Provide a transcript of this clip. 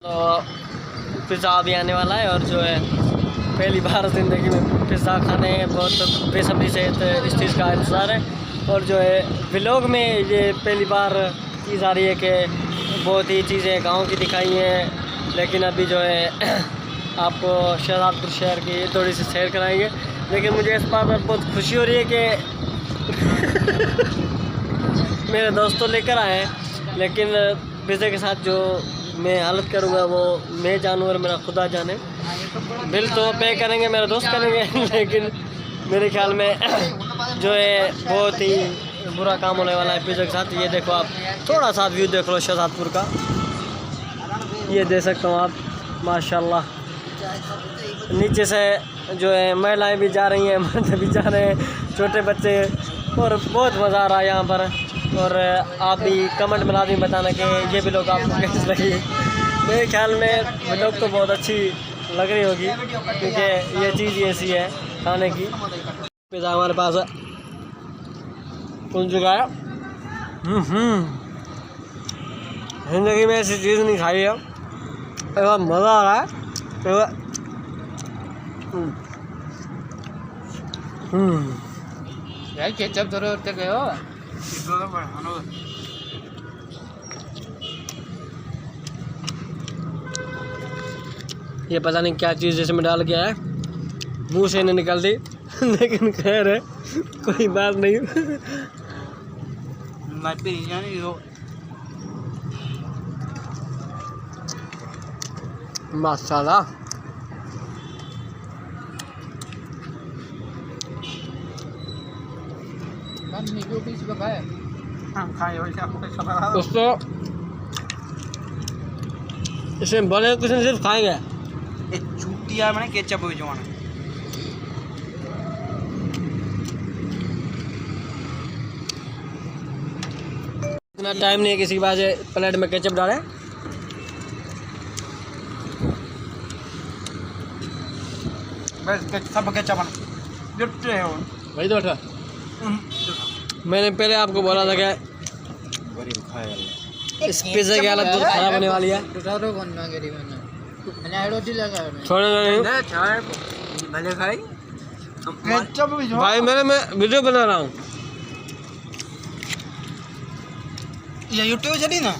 तो पिज़्ज़ा अभी आने वाला है और जो है पहली बार ज़िंदगी में पिज़्ज़ा खाने बहुत बेसब्री से इस चीज़ का इंतज़ार है। और जो है व्लॉग में ये पहली बार चीज़ आ रही है कि बहुत ही चीज़ें गांव की दिखाई हैं, लेकिन अभी जो है आपको शहजादपुर शहर की थोड़ी सी सैर कराएंगे। लेकिन मुझे इस बात पर बहुत खुशी हो रही है कि मेरे दोस्त तो लेकर आए हैं, लेकिन पिज़्ज़ा के साथ जो मैं हालत करूँगा वो मैं जानूँ और मेरा खुदा जाने। बिल तो पे करेंगे मेरे दोस्त करेंगे, लेकिन मेरे ख्याल में जो है बहुत ही बुरा काम होने वाला है पिज़्ज़ा के साथ। ये देखो आप, थोड़ा सा व्यू देख लो शहजादपुर का, ये देख सकता हूँ आप, माशाल्लाह। नीचे से जो है महिलाएं भी जा रही हैं, मर्द भी जा रहे हैं, छोटे बच्चे, और बहुत मज़ा आ रहा है यहाँ पर। और आप भी कमेंट में लाजमी बताना कि ये भी लोग आपको कैसी लगी। मेरे ख्याल में लोग तो बहुत अच्छी लग रही होगी, क्योंकि ये चीज़ ऐसी है खाने की। पिज़्ज़ा हमारे पास पहुँच चुका है। ज़िंदगी में ऐसी चीज़ नहीं खाई है, बहुत मज़ा आ रहा है। यार केचप जरूर ते गयो ये पता नहीं क्या चीज़ जैसे में डाल गया है, मुंह से नहीं निकलती, लेकिन खैर है, कोई बात नहीं। माशाल्लाह, दोस्तों इसमें बड़े कुछ नहीं, सिर्फ खाएंगे छुट्टियां मैंने केचप हो जाना। इतना टाइम नहीं है किसी के पास प्लेट में केचप डाले। बस सब केचप वही तो था, मैंने पहले आपको बोला था कि इस पिज़्ज़ा की हालत बहुत ख़राब होने वाली है। छोड़े नहीं भाई, मैं वीडियो बना रहा हूँ। ये यूट्यूब चली ना।